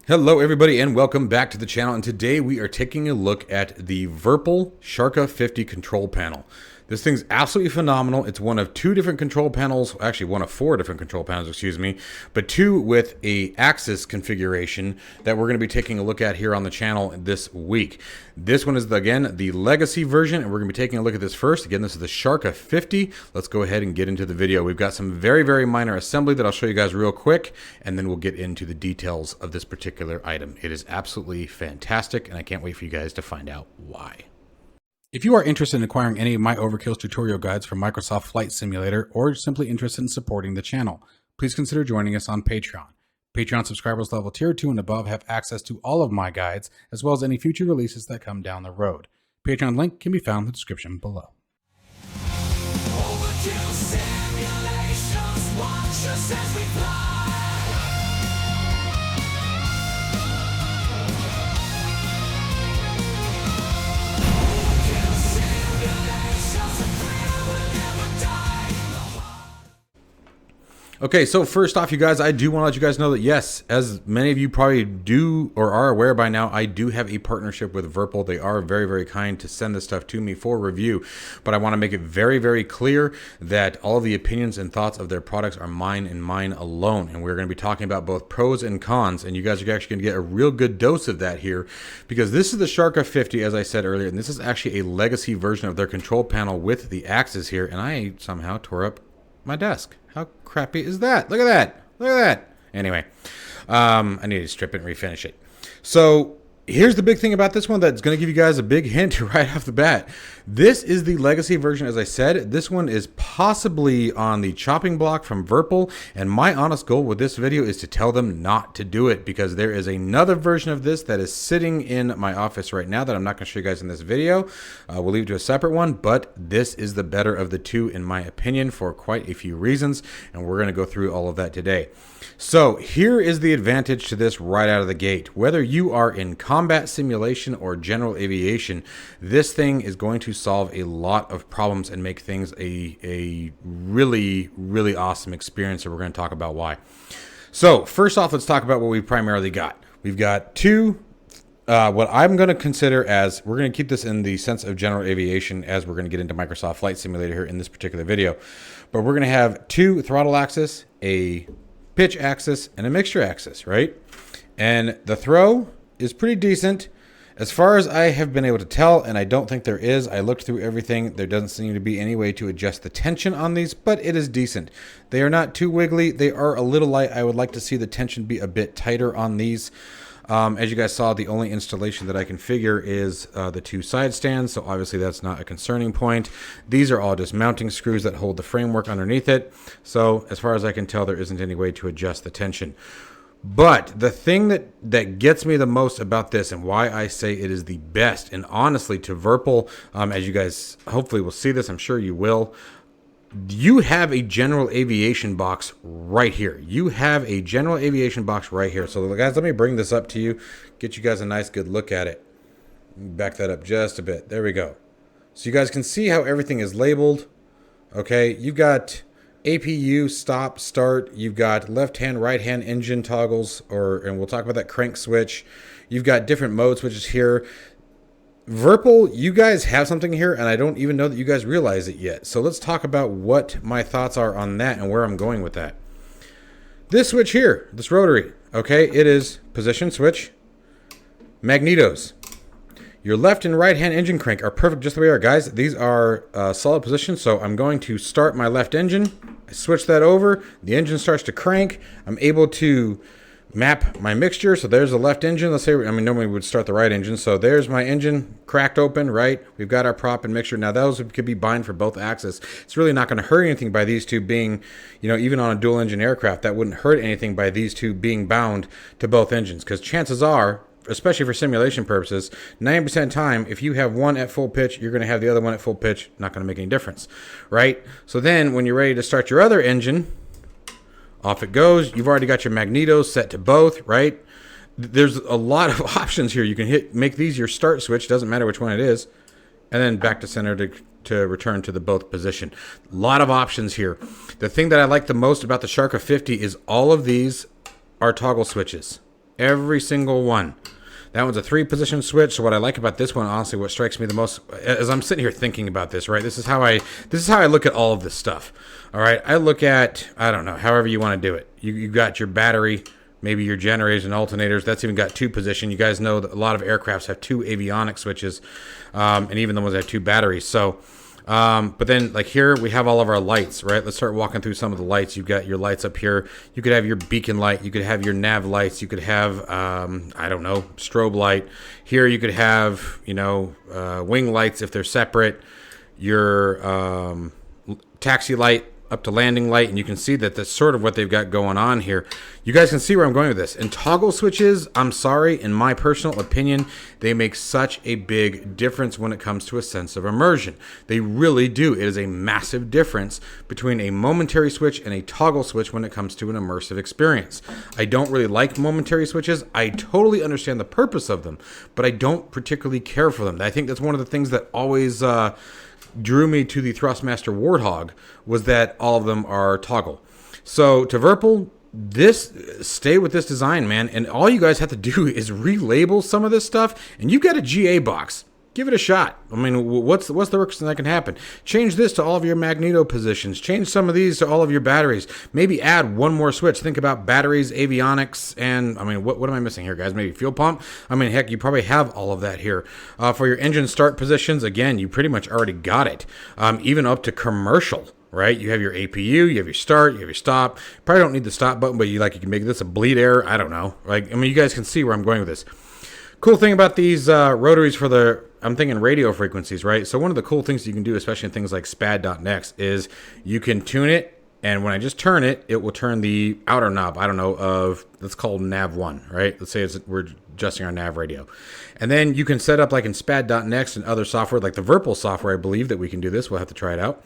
Hello everybody and welcome back to the channel, and today we are taking a look at the Virpil Sharka 50 control panel. This thing's absolutely phenomenal. It's one of two different control panels, actually one of four different control panels, excuse me, but two with a axis configuration that we're going to be taking a look at here on the channel this week. This one is, again, the legacy version, and we're going to be taking a look at this first. Again, this is the Sharka 50. Let's go ahead and get into the video. We've got some very, very minor assembly that I'll show you guys real quick, and then we'll get into the details of this particular item. It is absolutely fantastic, and I can't wait for you guys to find out why. If you are interested in acquiring any of my Overkill's tutorial guides for Microsoft Flight Simulator, or simply interested in supporting the channel, please consider joining us on Patreon. Patreon subscribers level tier 2 and above have access to all of my guides, as well as any future releases that come down the road. Patreon link can be found in the description below. Overkill simulations, watch us as we fly. Okay, so first off, you guys, I do want to let you guys know that yes, as many of you probably do or are aware by now, I do have a partnership with Virpil. They are very, very kind to send this stuff to me for review, but I want to make it very, very clear that all of the opinions and thoughts of their products are mine and mine alone, and we're going to be talking about both pros and cons, and you guys are actually going to get a real good dose of that here, because this is the Sharka 50, as I said earlier, and this is actually a legacy version of their control panel with the axis here, and I somehow tore up my desk. How crappy is that? Look at that. Look at that. Anyway, I need to strip it and refinish it. So here's the big thing about this one that's going to give you guys a big hint right off the bat. This is the legacy version, as I said. This one is possibly on the chopping block from Virpil, and my honest goal with this video is to tell them not to do it, because there is another version of this that is sitting in my office right now that I'm not going to show you guys in this video. We'll leave it to a separate one, but this is the better of the two in my opinion for quite a few reasons, and we're going to go through all of that today. So here is the advantage to this right out of the gate. Whether you are in combat simulation or general aviation, this thing is going to solve a lot of problems and make things a really, really awesome experience, and we're going to talk about why. So first off, let's talk about what we primarily got. We've got two, what I'm going to consider as, we're going to keep this in the sense of general aviation as we're going to get into Microsoft Flight Simulator here in this particular video, but we're going to have two throttle axis, a pitch axis, and a mixture axis, right? And the throw is pretty decent as far as I have been able to tell, and I don't think there is. I looked through everything. There doesn't seem to be any way to adjust the tension on these, but it is decent. They are not too wiggly. They are a little light. I would like to see the tension be a bit tighter on these. As you guys saw, the only installation that I can figure is the two side stands, so obviously that's not a concerning point. These are all just mounting screws that hold the framework underneath it, so as far as I can tell, there isn't any way to adjust the tension. But the thing that gets me the most about this, and why I say it is the best, and honestly to Virpil, as you guys hopefully will see this, I'm sure you will, you have a general aviation box right here. You have a general aviation box right here. So guys, let me bring this up to you, get you guys a nice good look at it. Back that up just a bit. There we go. So you guys can see how everything is labeled. Okay, you've got APU, stop, start. You've got left-hand, right-hand engine toggles, and we'll talk about that crank switch. You've got different mode switches here. Virpil, you guys have something here, and I don't even know that you guys realize it yet. So let's talk about what my thoughts are on that and where I'm going with that. This switch here, this rotary, okay, it is position switch, magnetos. Your left and right hand engine crank are perfect just the way they are, guys. These are solid positions, so I'm going to start my left engine. I switch that over, the engine starts to crank. I'm able to map my mixture, so there's the left engine. Let's say, I mean, normally we would start the right engine, so there's my engine cracked open, right? We've got our prop and mixture. Now those could be bind for both axes. It's really not going to hurt anything by these two being, you know, even on a dual engine aircraft, that wouldn't hurt anything by these two being bound to both engines, because chances are, especially for simulation purposes, 90% of the time, if you have one at full pitch, you're going to have the other one at full pitch. Not going to make any difference, right? So then when you're ready to start your other engine, off it goes. You've already got your magnetos set to both, right? There's a lot of options here. You can make these your start switch, doesn't matter which one it is, and then back to center to return to the both position. A lot of options here. The thing that I like the most about the Sharka 50 is all of these are toggle switches. Every single one. That one's a 3-position switch. So what I like about this one, honestly, what strikes me the most, as I'm sitting here thinking about this, right? This is how I look at all of this stuff. All right, I look at, I don't know, however you want to do it. You got your battery, maybe your generators and alternators. That's even got 2-position. You guys know that a lot of aircrafts have 2 avionics switches, and even the ones that have 2 batteries. So. But then like here we have all of our lights, right? Let's start walking through some of the lights. You've got your lights up here. You could have your beacon light. You could have your nav lights. You could have, I don't know, strobe light. Here you could have, wing lights if they're separate. Your taxi light up to landing light, and you can see that that's sort of what they've got going on here. You guys can see where I'm going with this. And toggle switches, I'm sorry, in my personal opinion, they make such a big difference when it comes to a sense of immersion. They really do. It is a massive difference between a momentary switch and a toggle switch when it comes to an immersive experience. I don't really like momentary switches. I totally understand the purpose of them, but I don't particularly care for them. I think that's one of the things that always drew me to the Thrustmaster Warthog, was that all of them are toggle. So to Virpil, stay with this design, man, and all you guys have to do is relabel some of this stuff, and you've got a GA box. Give it a shot. I mean, what's the worst thing that can happen? Change this to all of your magneto positions. Change some of these to all of your batteries. Maybe add one more switch. Think about batteries, avionics, and, I mean, what am I missing here, guys? Maybe fuel pump? I mean, heck, you probably have all of that here. For your engine start positions, again, you pretty much already got it. Even up to commercial, right? You have your APU, you have your start, you have your stop. Probably don't need the stop button, but you can make this a bleed air. I don't know. You guys can see where I'm going with this. Cool thing about these rotaries for I'm thinking radio frequencies, right? So one of the cool things you can do, especially in things like SPAD.next, is you can tune it, and when I just turn it, it will turn the outer knob, I don't know, that's called nav1, right? Let's say we're adjusting our nav radio. And then you can set up, like in SPAD.next and other software, like the Virpil software, I believe that we can do this. We'll have to try it out.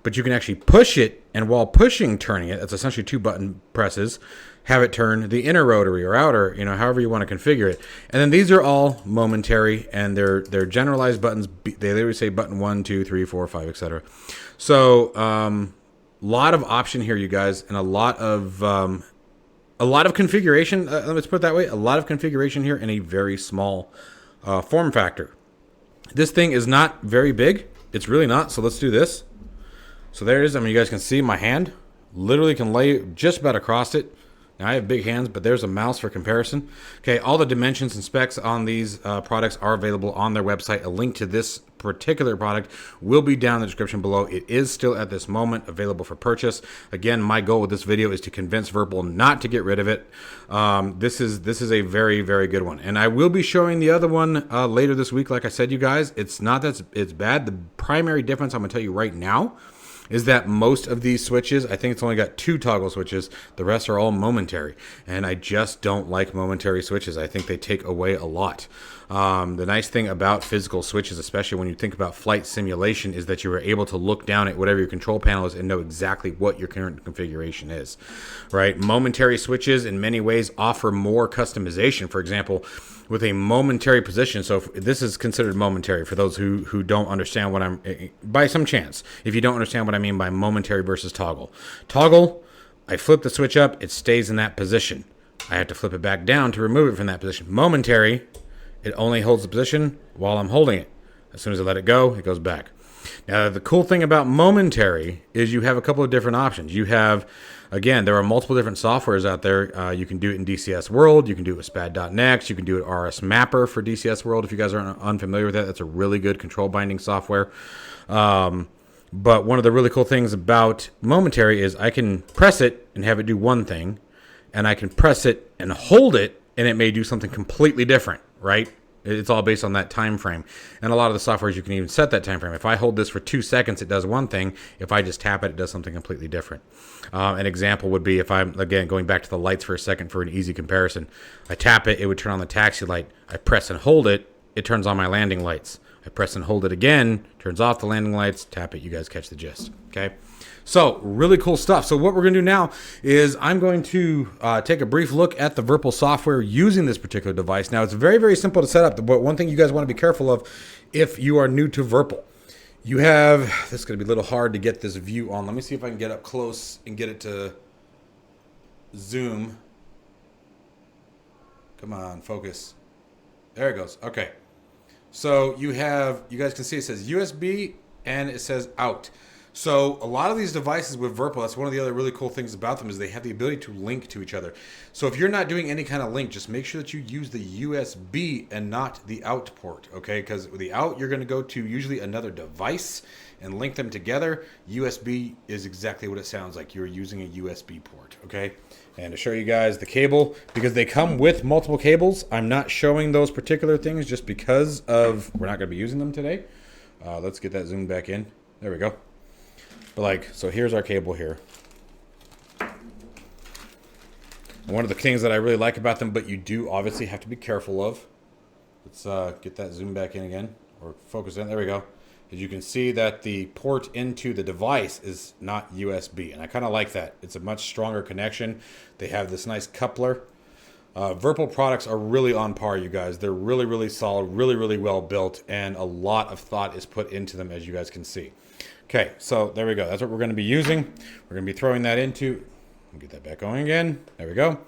But you can actually push it, and while turning it, that's essentially 2 button presses, have it turn the inner rotary or outer, however you want to configure it. And then these are all momentary, and they're generalized buttons. They literally say button 1, 2, 3, 4, 5, etc. So lot of option here, you guys, and a lot of configuration. Let's put it that way. A lot of configuration here in a very small form factor. This thing is not very big. It's really not. So let's do this. So there it is. I mean, you guys can see my hand literally can lay just about across it. Now, I have big hands, but there's a mouse for comparison. Okay, all the dimensions and specs on these products are available on their website. A link to this particular product will be down in the description below. It is still at this moment available for purchase. Again, my goal with this video is to convince Virpil not to get rid of it. This is a very, very good one. And I will be showing the other one later this week. Like I said, you guys, it's not that it's bad. The primary difference I'm going to tell you right now is that most of these switches, I think it's only got 2 toggle switches. The rest are all momentary. And I just don't like momentary switches. I think they take away a lot. The nice thing about physical switches, especially when you think about flight simulation, is that you are able to look down at whatever your control panel is and know exactly what your current configuration is, right? Momentary switches in many ways offer more customization. For example, with a momentary position, so this is considered momentary for those who don't understand what I'm, by some chance, if you don't understand what I mean by momentary versus toggle. Toggle, I flip the switch up, it stays in that position. I have to flip it back down to remove it from that position. Momentary, it only holds the position while I'm holding it. As soon as I let it go, it goes back. Now, the cool thing about momentary is you have a couple of different options. You have, again, there are multiple different softwares out there. You can do it in DCS World. You can do it with SPAD.next. You can do it RS Mapper for DCS World. If you guys aren't unfamiliar with that, that's a really good control binding software. But one of the really cool things about momentary is I can press it and have it do one thing, and I can press it and hold it, and it may do something completely different, right? It's all based on that time frame. And a lot of the softwares, you can even set that time frame. If I hold this for 2 seconds, it does one thing. If I just tap it, it does something completely different. An example would be if I'm, again, going back to the lights for a second for an easy comparison. I tap it, it would turn on the taxi light. I press and hold it, it turns on my landing lights. I press and hold it again, turns off the landing lights, tap it, you guys catch the gist, okay? So, really cool stuff. So what we're going to do now is I'm going to take a brief look at the Virpil software using this particular device. Now, it's very, very simple to set up. But one thing you guys want to be careful of if you are new to Virpil, you have, this is going to be a little hard to get this view on. Let me see if I can get up close and get it to zoom. Come on, focus. There it goes. Okay. So you guys can see it says USB and it says out. So a lot of these devices with Virpil, that's one of the other really cool things about them is they have the ability to link to each other. So if you're not doing any kind of link, just make sure that you use the USB and not the out port, okay? Because with the out, you're going to go to usually another device and link them together. USB is exactly what it sounds like. You're using a USB port, okay? And to show you guys the cable, because they come with multiple cables, I'm not showing those particular things just because of we're not going to be using them today. Let's get that zoomed back in. There we go. But like, so here's our cable here. One of the things that I really like about them, but you do obviously have to be careful of. Let's get that zoom back in again, or focus in. There we go. As you can see that the port into the device is not USB, and I kind of like that. It's a much stronger connection. They have this nice coupler. Virpil products are really on par, you guys. They're really, really solid, really, really well built, and a lot of thought is put into them, as you guys can see. Okay, so there we go. That's what we're going to be using. We're going to be throwing that into... Get that back going again. There we go.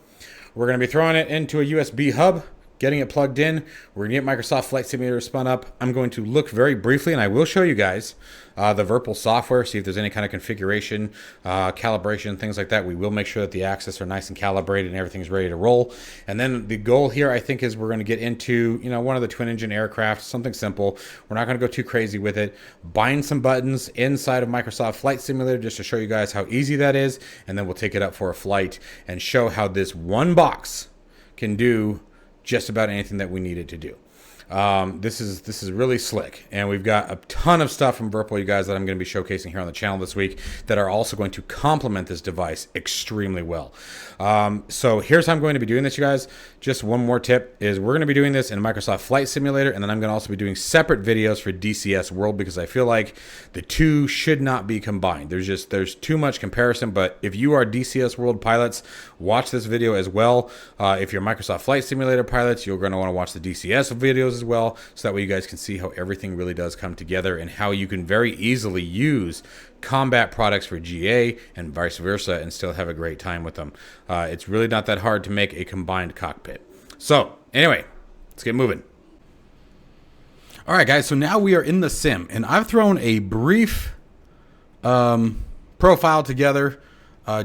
We're going to be throwing it into a USB hub, getting it plugged in. We're going to get Microsoft Flight Simulator spun up. I'm going to look very briefly, and I will show you guys the Virpil software, see if there's any kind of configuration, calibration, things like that. We will make sure that the axes are nice and calibrated and everything's ready to roll. And then the goal here, I think, is we're going to get into, you know, one of the twin-engine aircraft, something simple. We're not going to go too crazy with it. Bind some buttons inside of Microsoft Flight Simulator just to show you guys how easy that is, and then we'll take it up for a flight and show how this one box can do just about anything that we need it to do. This is really slick, and we've got a ton of stuff from Virpil, you guys, that I'm going to be showcasing here on the channel this week that are also going to complement this device extremely well. So here's how I'm going to be doing this, you guys. Just one more tip is we're going to be doing this in Microsoft Flight Simulator, and then I'm going to also be doing separate videos for DCS World, because I feel like the two should not be combined. There's too much comparison, but if you are DCS World pilots, watch this video as well. If you're Microsoft Flight Simulator pilots, you're going to want to watch the DCS videos as well, so that way you guys can see how everything really does come together and how you can very easily use combat products for GA and vice versa and still have a great time with them. It's really not that hard to make a combined cockpit. So anyway, let's get moving. All right, guys, so now we are in the sim, and I've thrown a brief profile together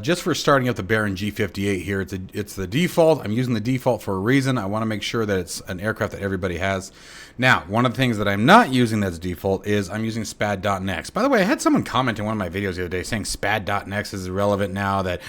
just for starting up the Baron G58 here. It's the default. I'm using the default for a reason. I want to make sure that it's an aircraft that everybody has. Now, one of the things that I'm not using that's default is I'm using SPAD.next. By the way, I had someone comment in one of my videos the other day saying SPAD.next is irrelevant now, that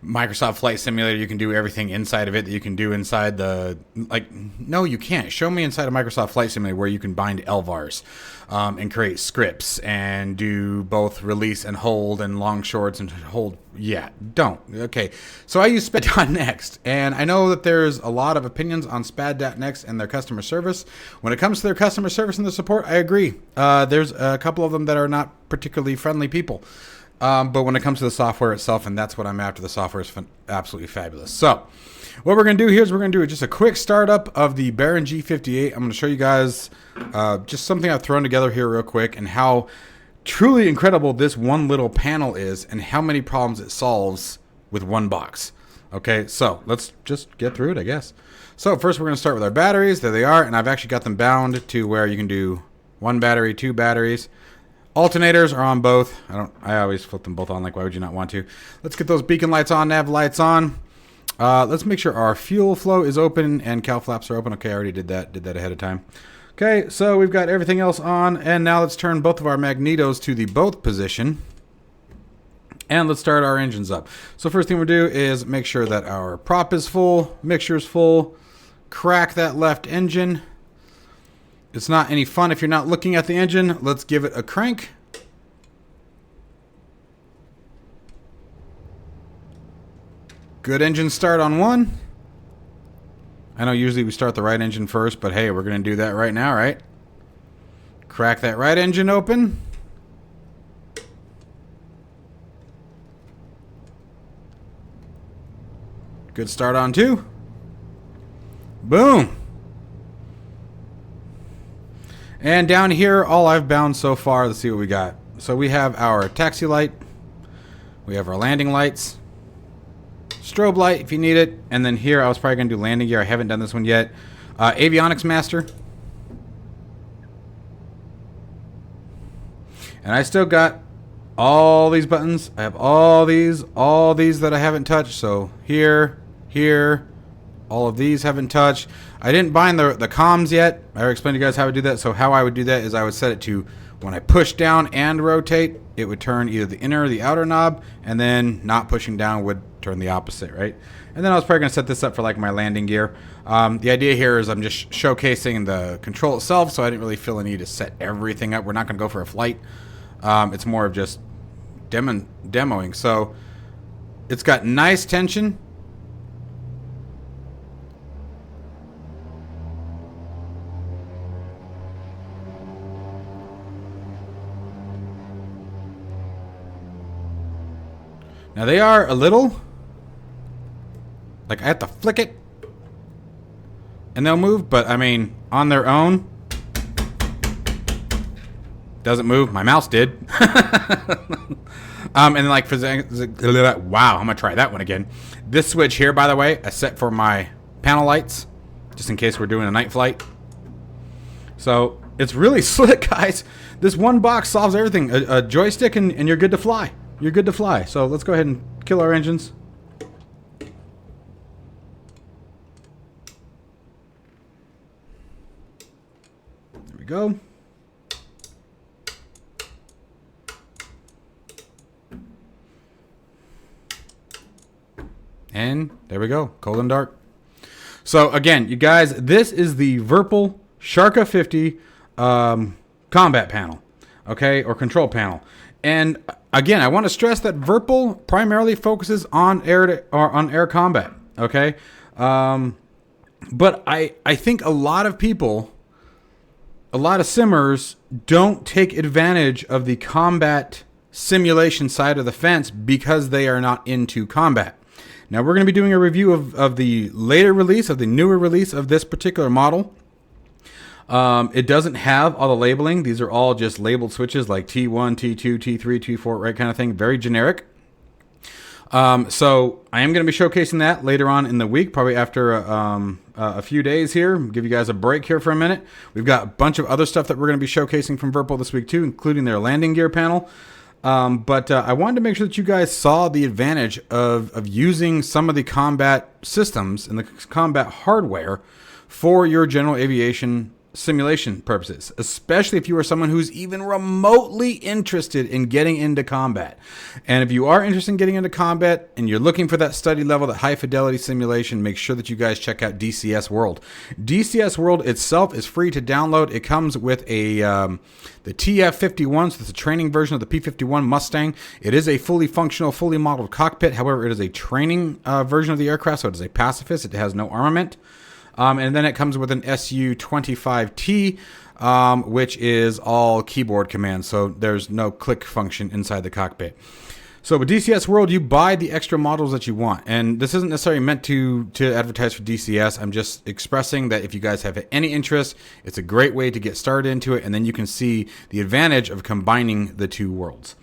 Microsoft Flight Simulator, you can do everything inside of it that you can do inside the... Like, no, you can't. Show me inside of Microsoft Flight Simulator where you can bind LVARs and create scripts and do both release and hold and long shorts and hold. Yeah, don't. Okay, so I use SPAD.next, and I know that there's a lot of opinions on SPAD.next and their customer service. When it comes to their customer service and their support, I agree. There's a couple of them that are not particularly friendly people. But when it comes to the software itself, and that's what I'm after, the software is absolutely fabulous. So what we're going to do here is we're going to do just a quick startup of the Baron G58. I'm going to show you guys just something I've thrown together here real quick, and how truly incredible this one little panel is and how many problems it solves with one box. Okay, so let's just get through it, I guess. So first we're going to start with our batteries. There they are, and I've actually got them bound to where you can do one battery, two batteries. Alternators are on both. I always flip them both on, like why would you not want to? Let's get those beacon lights on, nav lights on. Let's make sure our fuel flow is open and cowl flaps are open. Okay, I already did that ahead of time. Okay, so we've got everything else on, and now let's turn both of our magnetos to the both position. And let's start our engines up. So first thing we'll do is make sure that our prop is full, mixture is full, crack that left engine. It's not any fun if you're not looking at the engine. Let's give it a crank. Good engine start on one. I know usually we start the right engine first, but hey, we're going to do that right now, right? Crack that right engine open. Good start on two. Boom. And down here, all I've bound so far, let's see what we got. So we have our taxi light. We have our landing lights. strobe light if you need it. And then here, I was probably going to do landing gear. I haven't done this one yet. Avionics master. And I still got all these buttons. I have all these that I haven't touched. So here, all of these haven't touched. I didn't bind the comms yet. I already explained to you guys how I would do that. So how I would do that is I would set it to when I push down and rotate, it would turn either the inner or the outer knob, and then not pushing down would turn the opposite, right? And then I was probably going to set this up for like my landing gear. The idea here is I'm just showcasing the control itself, so I didn't really feel a need to set everything up. We're not going to go for a flight. It's more of just demoing. So it's got nice tension. Now they are a little, like I have to flick it and they'll move, but I mean, on their own, doesn't move. My mouse did. And then like, wow, I'm gonna try that one again. This switch here, by the way, I set for my panel lights, just in case we're doing a night flight. So it's really slick, guys. This one box solves everything. A joystick and you're good to fly. You're good to fly. So let's go ahead and kill our engines. There we go. And there we go. Cold and dark. So again, you guys, this is the Virpil Sharka 50 combat panel. Okay? Or control panel. And again, I want to stress that Virpil primarily focuses on air combat, okay? But I think a lot of people, a lot of simmers don't take advantage of the combat simulation side of the fence because they are not into combat. Now, we're going to be doing a review of the later release, of the newer release of this particular model. It doesn't have all the labeling. These are all just labeled switches like T1, T2, T3, T4, right kind of thing. Very generic. So I am going to be showcasing that later on in the week, probably after a few days here. Give you guys a break here for a minute. We've got a bunch of other stuff that we're going to be showcasing from Virpil this week too, including their landing gear panel. But I wanted to make sure that you guys saw the advantage of using some of the combat systems and the combat hardware for your general aviation simulation purposes, especially if you are someone who's even remotely interested in getting into combat. And if you are interested in getting into combat and you're looking for that study level, that high fidelity simulation, make sure that you guys check out DCS World. DCS World itself is free to download. It comes with a the TF51, so it's a training version of the P51 Mustang. It is a fully functional, fully modeled cockpit. However, it is a training version of the aircraft, so it is a pacifist. It has no armament. And then it comes with an SU-25T, which is all keyboard commands, so there's no click function inside the cockpit. So with DCS World, you buy the extra models that you want. And this isn't necessarily meant to advertise for DCS. I'm just expressing that if you guys have any interest, it's a great way to get started into it, and then you can see the advantage of combining the two worlds.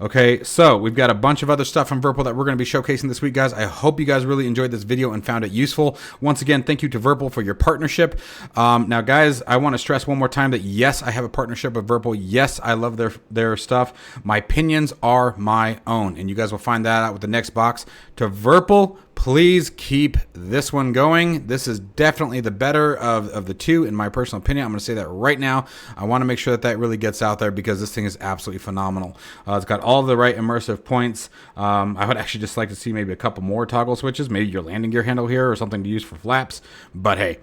Okay, so we've got a bunch of other stuff from Virpil that we're going to be showcasing this week, guys. I hope you guys really enjoyed this video and found it useful. Once again, thank you to Virpil for your partnership. Now, guys, I want to stress one more time that, yes, I have a partnership with Virpil. Yes, I love their stuff. My opinions are my own, and you guys will find that out with the next box. To Virpil, please keep this one going. This is definitely the better of the two, in my personal opinion. I'm going to say that right now. I want to make sure that that really gets out there because this thing is absolutely phenomenal. It's got all the right immersive points. I would actually just like to see maybe a couple more toggle switches, maybe your landing gear handle here or something to use for flaps. But hey.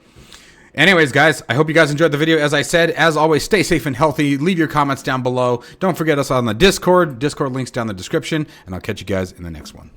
Anyways, guys, I hope you guys enjoyed the video. As I said, as always, stay safe and healthy. Leave your comments down below. Don't forget us on the Discord. Discord links down in the description, and I'll catch you guys in the next one.